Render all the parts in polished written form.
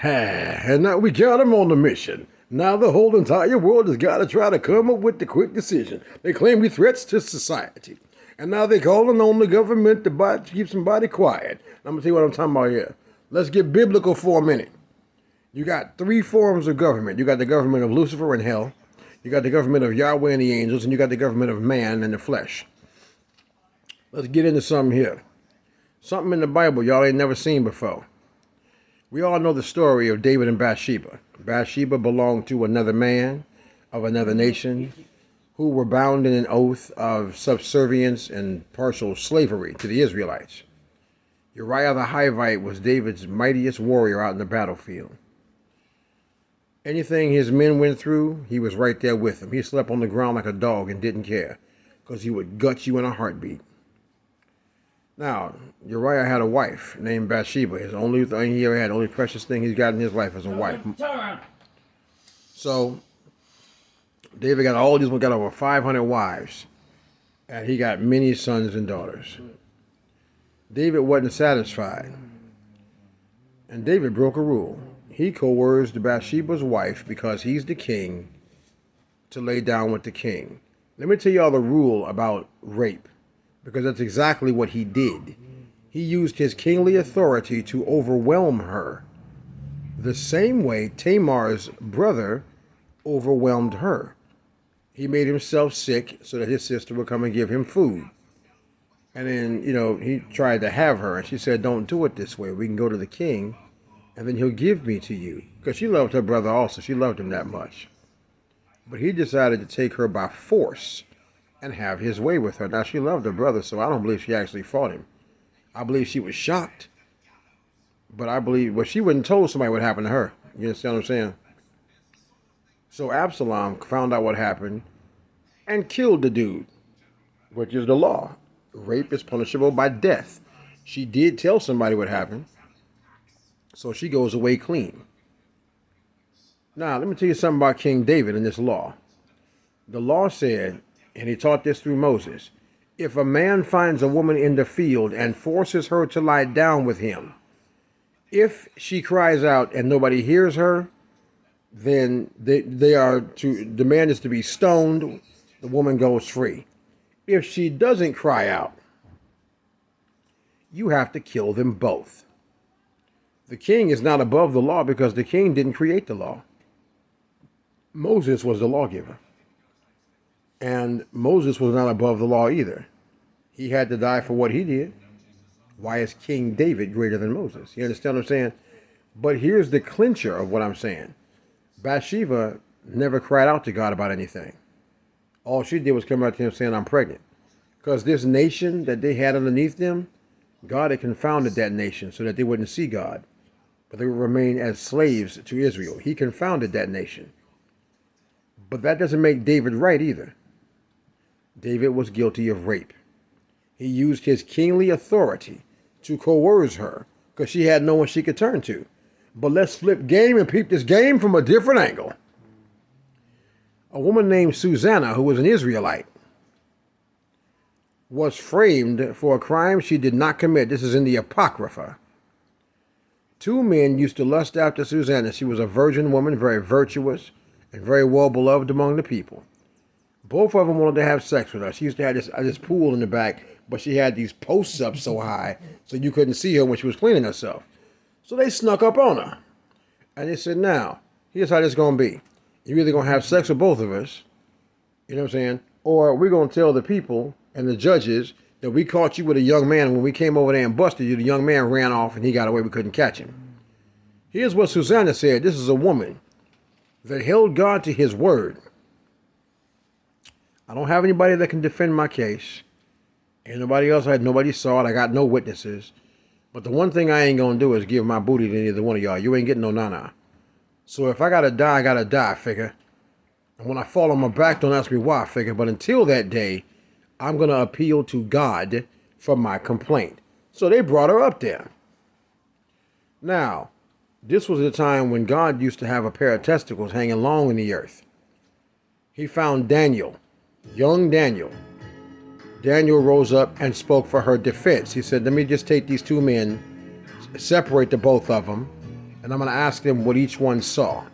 And now we got them on the mission. Now the whole entire world has got to try to come up with the quick decision. They claim we threats to society. And now they're calling on the government to keep somebody quiet. I'm going to tell you what I'm talking about here. Let's get biblical for a minute. You got three forms of government. You got the government of Lucifer and hell. You got the government of Yahweh and the angels. And you got the government of man and the flesh. Let's get into something here. Something in the Bible y'all ain't never seen before. We all know the story of David and Bathsheba. Bathsheba belonged to another man of another nation who were bound in an oath of subservience and partial slavery to the Israelites. Uriah the Hittite was David's mightiest warrior out in the battlefield. Anything his men went through, he was right there with them. He slept on the ground like a dog and didn't care because he would gut you in a heartbeat. Now, Uriah had a wife named Bathsheba. His only thing he ever had, the only precious thing he's got in his life is a wife. So, David got over 500 wives, and he got many sons and daughters. David wasn't satisfied, and David broke a rule. He coerced Bathsheba's wife because he's the king to lay down with the king. Let me tell y'all the rule about rape, because that's exactly what he did. He used his kingly authority to overwhelm her, the same way Tamar's brother overwhelmed her. He made himself sick so that his sister would come and give him food. And then, he tried to have her, and she said, don't do it this way. We can go to the king, and then he'll give me to you. Because she loved her brother also. She loved him that much. But he decided to take her by force and have his way with her. Now, she loved her brother, so I don't believe she actually fought him. I believe she was shocked. But I believe, she wouldn't told somebody what happened to her. You understand what I'm saying? So Absalom found out what happened and killed the dude, which is the law. Rape is punishable by death. She did tell somebody what happened, so she goes away clean. Now, let me tell you something about King David and this law. The law said, and he taught this through Moses, if a man finds a woman in the field and forces her to lie down with him, if she cries out and nobody hears her, then the man is to be stoned, the woman goes free. If she doesn't cry out, you have to kill them both. The king is not above the law because the king didn't create the law. Moses was the lawgiver. And Moses was not above the law either. He had to die for what he did. Why is King David greater than Moses? You understand what I'm saying? But here's the clincher of what I'm saying. Bathsheba never cried out to God about anything. All she did was come out to him saying, I'm pregnant. Because this nation that they had underneath them, God had confounded that nation so that they wouldn't see God, but they would remain as slaves to Israel. He confounded that nation. But that doesn't make David right either. David was guilty of rape. He used his kingly authority to coerce her because she had no one she could turn to. But let's flip game and peep this game from a different angle. A woman named Susanna, who was an Israelite, was framed for a crime she did not commit. This is in the Apocrypha. Two men used to lust after Susanna. She was a virgin woman, very virtuous, and very well beloved among the people. Both of them wanted to have sex with her. She used to have this pool in the back, but she had these posts up so high so you couldn't see her when she was cleaning herself. So they snuck up on her. And they said, now, here's how this is going to be. You're either going to have sex with both of us, you know what I'm saying, or we're going to tell the people and the judges that we caught you with a young man, and when we came over there and busted you, the young man ran off and he got away. We couldn't catch him. Here's what Susanna said. This is a woman that held God to his word. I don't have anybody that can defend my case. Ain't nobody else. Nobody saw it. I got no witnesses. But the one thing I ain't going to do is give my booty to either one of y'all. You ain't getting no nana. So if I got to die, I got to die, figure. And when I fall on my back, don't ask me why, figure. But until that day, I'm going to appeal to God for my complaint. So they brought her up there. Now, this was the time when God used to have a pair of testicles hanging long in the earth. He found Daniel, young Daniel. Daniel rose up and spoke for her defense. He said, let me just take these two men, separate the both of them, and I'm going to ask them what each one saw.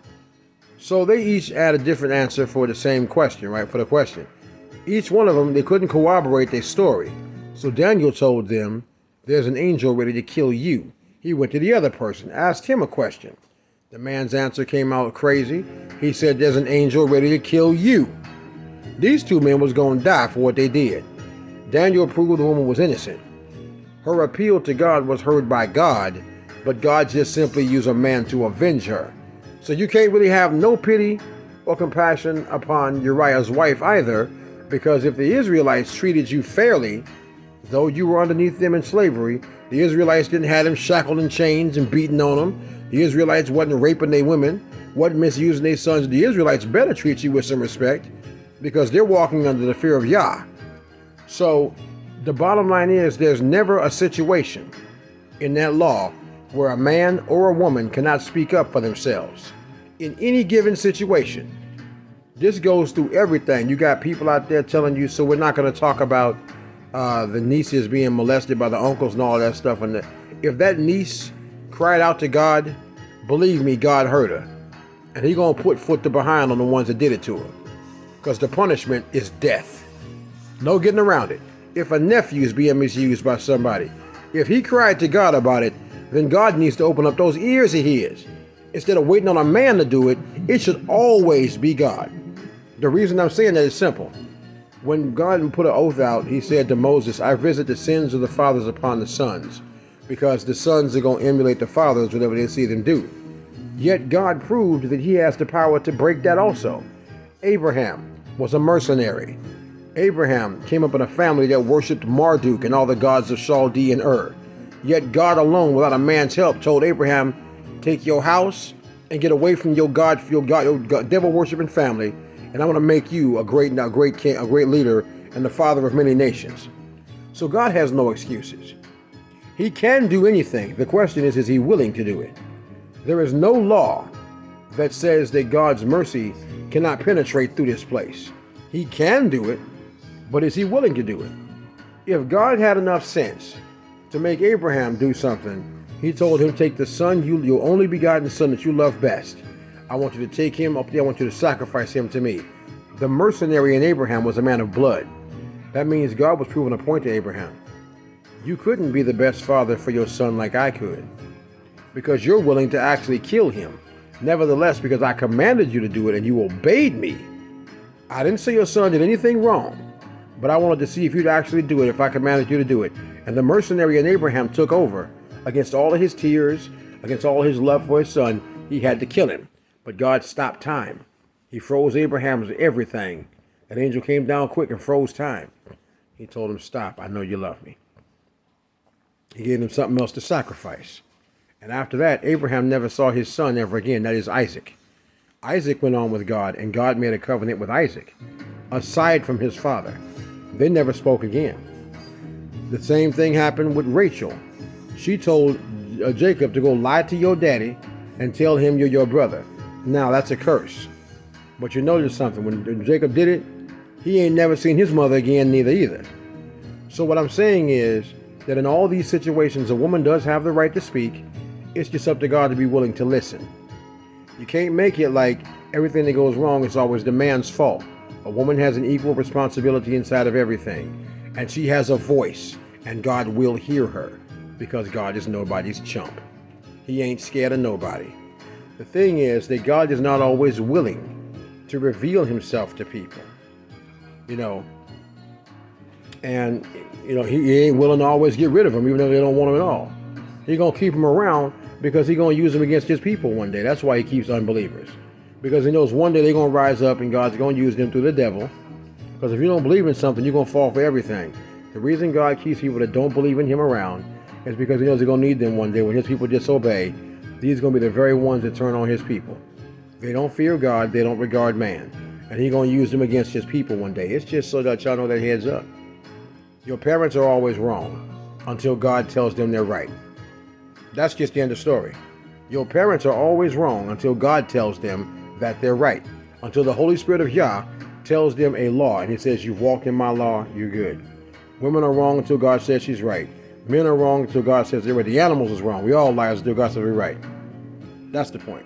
So they each had a different answer for the same question, right? For the question. Each one of them, they couldn't corroborate their story. So Daniel told them, there's an angel ready to kill you. He went to the other person, asked him a question. The man's answer came out crazy. He said, there's an angel ready to kill you. These two men was going to die for what they did. Daniel proved the woman was innocent. Her appeal to God was heard by God, but God just simply used a man to avenge her. So you can't really have no pity or compassion upon Uriah's wife either, because if the Israelites treated you fairly, though you were underneath them in slavery, the Israelites didn't have them shackled in chains and beating on them. The Israelites wasn't raping their women, wasn't misusing their sons. The Israelites better treat you with some respect, because they're walking under the fear of Yah. So the bottom line is, there's never a situation in that law where a man or a woman cannot speak up for themselves in any given situation. This goes through everything. You got people out there telling you, so we're not going to talk about the nieces being molested by the uncles and all that stuff. And if that niece cried out to God, believe me, God heard her. And He's going to put foot to behind on the ones that did it to her. Because the punishment is death. No getting around it. If a nephew is being misused by somebody, if he cried to God about it, then God needs to open up those ears of his. Instead of waiting on a man to do it, it should always be God. The reason I'm saying that is simple. When God put an oath out, He said to Moses, I visit the sins of the fathers upon the sons, because the sons are going to emulate the fathers, whatever they see them do. Yet God proved that He has the power to break that also. Abraham was a mercenary. Abraham came up in a family that worshipped Marduk and all the gods of Chaldee and Ur. Yet God alone, without a man's help, told Abraham, take your house and get away from your devil-worshipping family, and I'm going to make you a great king, a great leader, and the father of many nations. So God has no excuses. He can do anything. The question is He willing to do it? There is no law that says that God's mercy cannot penetrate through this place. He can do it, but is He willing to do it? If God had enough sense to make Abraham do something, He told him, take the son, your only begotten son that you love best. I want you to take him up there. I want you to sacrifice him to me. The mercenary in Abraham was a man of blood. That means God was proving a point to Abraham. You couldn't be the best father for your son like I could, because you're willing to actually kill him. Nevertheless, because I commanded you to do it and you obeyed me, I didn't say your son did anything wrong, but I wanted to see if you'd actually do it if I commanded you to do it. And the mercenary in Abraham took over. Against all of his tears, against all his love for his son, he had to kill him. But God stopped time. He froze Abraham's everything. That angel came down quick and froze time. He told him, stop, I know you love me. He gave him something else to sacrifice. And after that, Abraham never saw his son ever again. That is Isaac. Isaac went on with God, and God made a covenant with Isaac, aside from his father. They never spoke again. The same thing happened with Rachel. She told Jacob to go lie to your daddy and tell him you're your brother. Now, that's a curse. But you notice something. When Jacob did it, he ain't never seen his mother again, neither either. So what I'm saying is that in all these situations, a woman does have the right to speak. It's just up to God to be willing to listen. You can't make it like everything that goes wrong is always the man's fault. A woman has an equal responsibility inside of everything. And she has a voice, and God will hear her. Because God is nobody's chump. He ain't scared of nobody. The thing is that God is not always willing to reveal Himself to people. And He ain't willing to always get rid of them, even though they don't want Him at all. He's going to keep them around because He's going to use them against His people one day. That's why He keeps unbelievers. Because He knows one day they're going to rise up and God's going to use them through the devil. Because if you don't believe in something, you're going to fall for everything. The reason God keeps people that don't believe in Him around is because He knows He's going to need them one day. When His people disobey, these are going to be the very ones that turn on His people. They don't fear God. They don't regard man. And He's going to use them against His people one day. It's just so that y'all know that heads up. Your parents are always wrong until God tells them they're right. That's just the end of the story. Your parents are always wrong until God tells them that they're right. Until the Holy Spirit of Yah tells them a law and He says, you walk in my law, you're good. Women are wrong until God says she's right. Men are wrong until God says they're right. The animals is wrong. We all liars until God says we're right. That's the point.